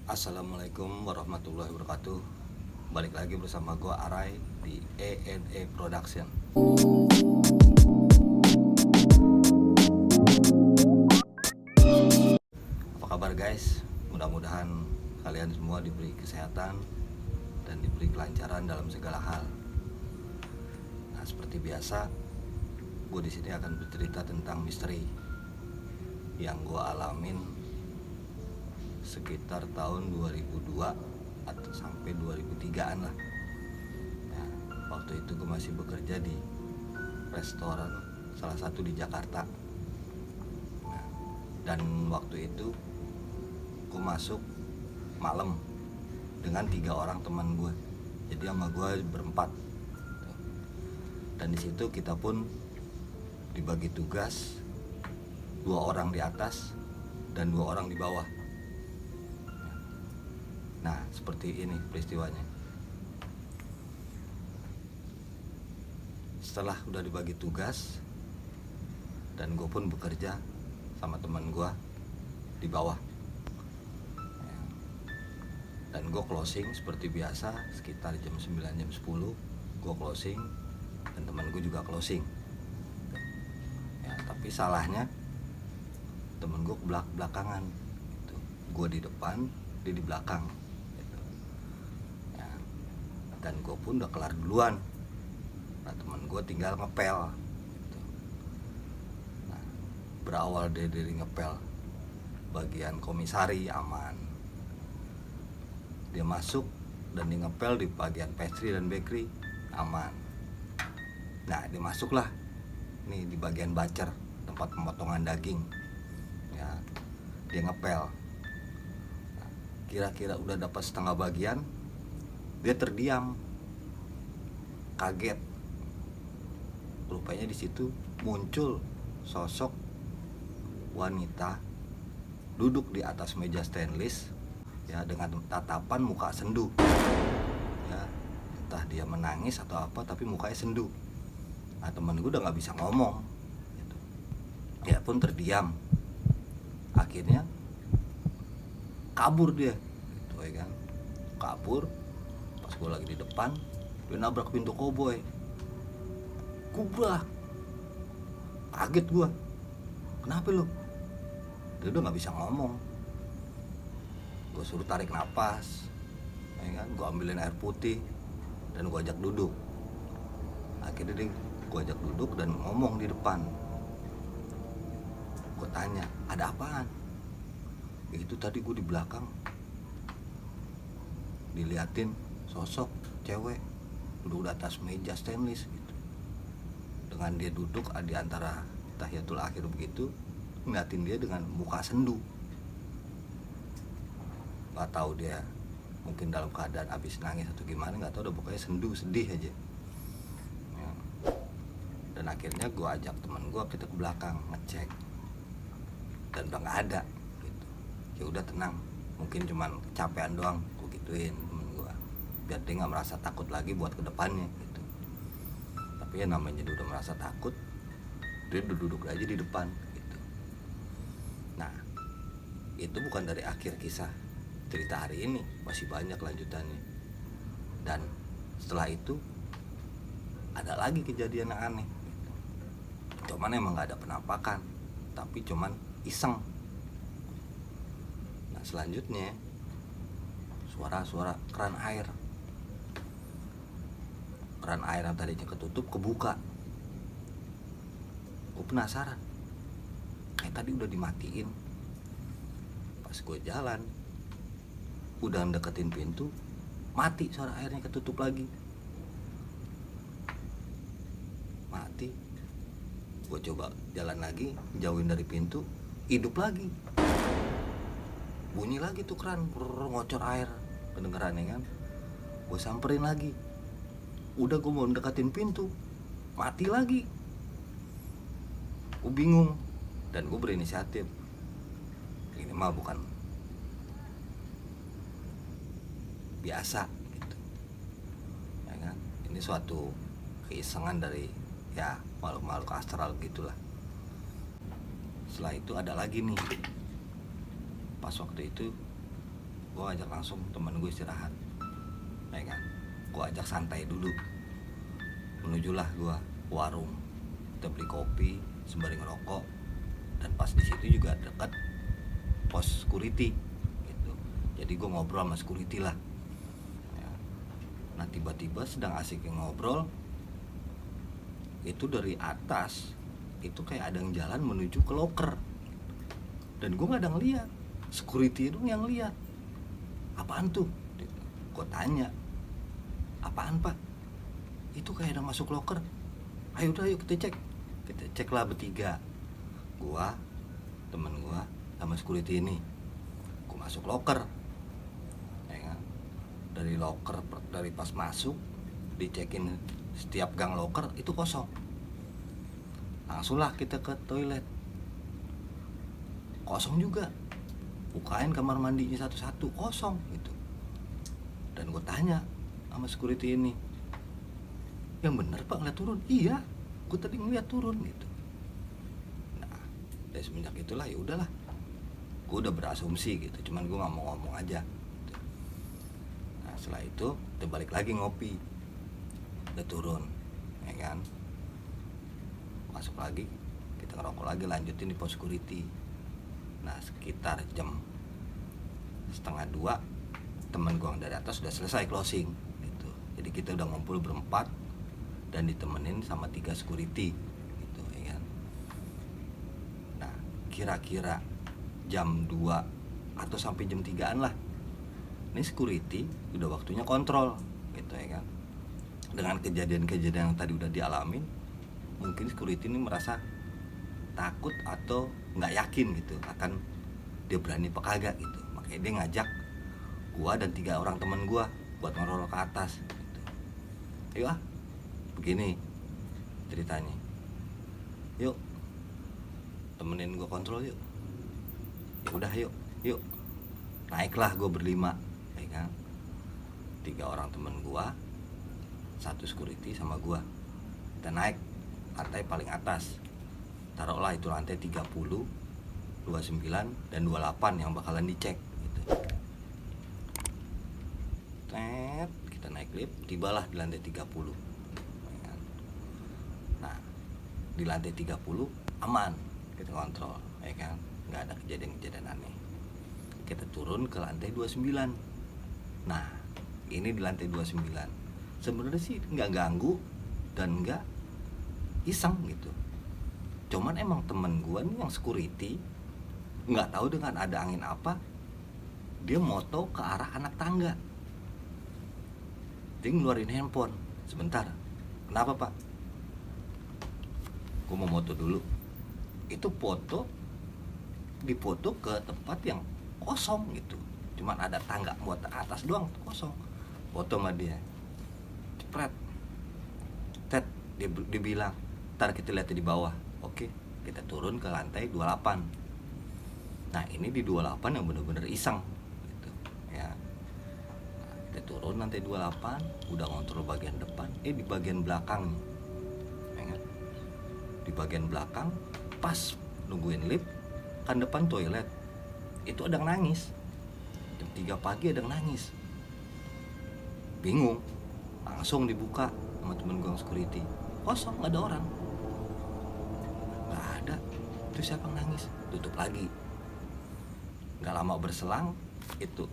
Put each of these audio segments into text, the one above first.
Assalamualaikum warahmatullahi wabarakatuh. Balik lagi bersama gue Arai di ENE Production. Apa kabar guys? Mudah-mudahan kalian semua diberi kesehatan dan diberi kelancaran dalam segala hal. Nah, seperti biasa, gue di sini akan bercerita tentang misteri yang gue alamin sekitar tahun 2002 atau sampai 2003an lah. Nah, waktu itu gue masih bekerja di restoran salah satu di Jakarta. Nah, dan waktu itu gue masuk malam dengan 3 orang teman gue. Jadi sama gue berempat. Dan di situ kita pun dibagi tugas, 2 orang di atas dan 2 orang di bawah. Nah, seperti ini peristiwanya. Setelah udah dibagi tugas dan gue pun bekerja sama teman gue di bawah. Dan gue closing seperti biasa sekitar jam 9, jam 10 gue closing dan teman gue juga closing. Ya, tapi salahnya temen gue belakangan gitu. Gue di depan, dia di belakang gitu. Ya, dan gue pun udah kelar duluan. Nah, temen gue tinggal ngepel gitu. Nah, berawal dari ngepel bagian komisari aman, dia masuk dan dia ngepel di bagian pastry dan bakery aman. Nah, dia masuklah nih di bagian bacer, tempat pemotongan daging. Ya, dia ngepel. Nah, kira-kira udah dapat setengah bagian, dia terdiam, kaget. Rupanya di situ muncul sosok wanita duduk di atas meja stainless, ya, dengan tatapan muka sendu. Ya, entah dia menangis atau apa, tapi mukanya sendu. Nah, temen gue udah nggak bisa ngomong gitu. Dia pun terdiam. Akhirnya kabur dia gitu, ya kan, kabur. Pas gue lagi di depan, dia nabrak pintu koboi, kubrak. Kaget gue, kenapa lu? Dia udah nggak bisa ngomong. Gue suruh tarik napas, ya kan, gue ambilin air putih dan gue ajak duduk. Akhirnya dia gue ajak duduk dan ngomong di depan. Gue tanya, ada apaan? Itu tadi gue di belakang diliatin sosok cewek duduk di atas meja stainless gitu. Dengan dia duduk di antara tahiyatul akhir begitu, ngeliatin dia dengan muka sendu. Gak tahu dia mungkin dalam keadaan habis nangis atau gimana, gak tahu, udah pokoknya sendu, sedih aja. Ya. Dan akhirnya gue ajak teman gue, kita ke belakang ngecek dan udah nggak ada gitu. Ya udah tenang, mungkin cuman kecapean doang, gue gituin temen gue biar dia nggak merasa takut lagi buat kedepannya gitu. Tapi ya namanya dia udah merasa takut, dia duduk aja di depan gitu. Nah, itu bukan dari akhir kisah cerita hari ini, masih banyak lanjutannya. Dan setelah itu ada lagi kejadian yang aneh gitu. Cuman emang nggak ada penampakan, tapi cuman iseng. Nah, selanjutnya suara-suara keran air yang tadinya ketutup kebuka. Gue penasaran, kayak tadi udah dimatiin. Pas gue jalan udah deketin pintu, mati, suara airnya ketutup lagi, mati. Gue coba jalan lagi, jauhin dari pintu, hidup lagi, bunyi lagi tuh keran, ngocor air, kedengeran ya kan. Gue samperin lagi, udah gue mau deketin pintu, mati lagi. Gue bingung dan gue berinisiatif, ini mah bukan biasa gitu, ya kan, ini suatu keisengan dari ya makhluk-makhluk astral gitulah. Setelah itu ada lagi nih, pas waktu itu gue ajak langsung temen gue istirahat, ya kan. Gue ajak santai dulu, menujulah gue ke warung, kita beli kopi sembari ngerokok, dan pas di situ juga dekat pos security gitu. Jadi gue ngobrol sama security lah ya. Nah tiba-tiba sedang asik ngobrol, itu dari atas itu kayak ada yang jalan menuju ke loker, dan gue nggak ada ngeliat, security itu yang lihat. Apaan tuh? Gue tanya, apaan pak? Itu kayak ada masuk loker. Ayo udah, ayo kita cek lah bertiga, gua, temen gua, sama security ini. Gua masuk loker, ya kan? Dari loker, dari pas masuk dicekin setiap gang loker itu kosong. Langsunglah kita ke toilet, kosong juga. Bukain kamar mandinya satu-satu, kosong gitu. Dan gue tanya sama security ini, yang bener pak ngeliat turun? Iya, gue tadi ngeliat turun gitu. Nah dari semenjak itulah ya udahlah, gue udah berasumsi gitu, cuman gue nggak mau ngomong aja gitu. Nah setelah itu kita balik lagi ngopi, udah turun, ya kan, masuk lagi, kita ngerokok lagi, lanjutin di pos security. Nah sekitar jam 1:30 teman gue yang dari atas sudah selesai closing gitu. Jadi kita udah ngumpul berempat dan ditemenin sama 3 security gitu, ya kan. Nah kira-kira jam 2 atau sampai jam 3-an lah, ini security udah waktunya kontrol gitu, ya kan. Dengan kejadian-kejadian yang tadi udah dialamin, mungkin security ini merasa takut atau nggak yakin gitu akan dia berani apa kagak gitu. Makanya dia ngajak gua dan 3 orang temen gua buat ngerol ke atas gitu. Ayo begini ceritanya, yuk temenin gua kontrol yuk. Ya udah yuk naiklah gua berlima, ya kan. 3 orang temen gua, 1 security sama gua, kita naik lantai paling atas. Taruhlah itu lantai 30, 29 dan 28 yang bakalan dicek gitu. Kita naik lift, tibalah di lantai 30. Nah, di lantai 30 aman, kita kontrol, ya kan. Nggak ada kejadian-kejadian aneh. Kita turun ke lantai 29. Nah, ini di lantai 29. Sebenarnya sih nggak ganggu dan nggak iseng gitu. Cuman emang temen gue nih yang security nggak tahu dengan ada angin apa, dia moto ke arah anak tangga. Dia ngeluarin handphone. Sebentar, kenapa pak? Gue mau moto dulu. Itu dipoto ke tempat yang kosong gitu, cuman ada tangga buat atas doang, kosong. Foto sama dia, cepret, dia bilang, ntar kita lihat di bawah. Oke, kita turun ke lantai 28. Nah ini di 28 yang bener-bener iseng gitu, ya. Nah, kita turun lantai 28, udah ngontrol bagian depan. Di bagian belakang, ya kan? Di bagian belakang, pas nungguin lift, kan depan toilet, itu ada yang nangis. Jam 3 pagi ada yang nangis. Bingung, langsung dibuka sama temen gue yang security. Kosong, gak ada orang. Gak ada. Itu siapa yang nangis? Tutup lagi. Gak lama berselang, itu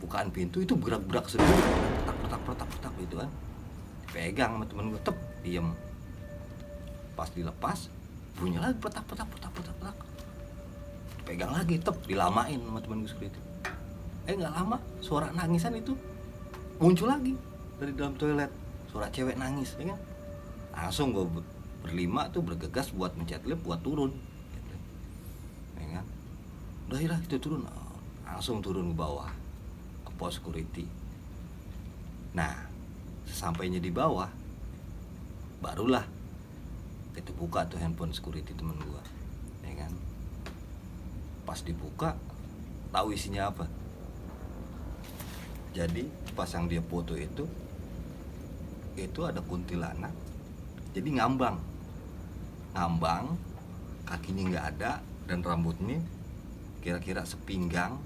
bukaan pintu itu gerak-gerak sendiri, petak gitu kan. Pegang sama temen gue, diem. Pas dilepas, bunyi lagi petak. Pegang lagi, dilamain sama temen gue security. Gak lama, suara nangisan itu muncul lagi dari dalam toilet. Suara cewek nangis, ya kan. Langsung gue berlima tuh bergegas buat mencet lift, buat turun gitu. Ya kan. Udah kita turun, langsung turun ke bawah ke pos security. Nah sesampainya di bawah, barulah kita buka tuh handphone security temen gue, ya kan. Pas dibuka, tahu isinya apa? Jadi pas yang dia foto itu ada kuntilanak. Jadi ngambang, kakinya nggak ada dan rambutnya kira-kira sepinggang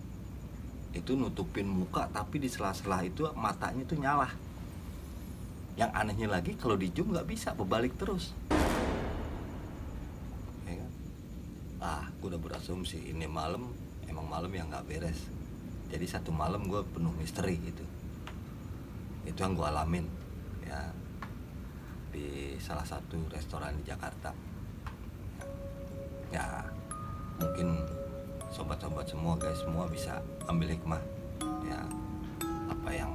itu nutupin muka, tapi di sela-sela itu matanya itu nyala. Yang anehnya lagi kalau di zoom nggak bisa, berbalik terus, ya kan? Gue udah berasumsi ini malam emang malam yang nggak beres. Jadi satu malam gue penuh misteri gitu. Itu yang gue alamin ya di salah satu restoran di Jakarta. Ya mungkin sobat-sobat semua, guys, semua bisa ambil hikmah ya apa yang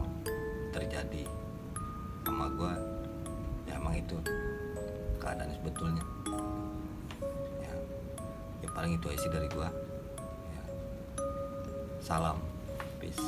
terjadi sama gue. Ya emang itu keadaan sebetulnya ya. Ya paling itu isi dari gue ya. Salam, peace.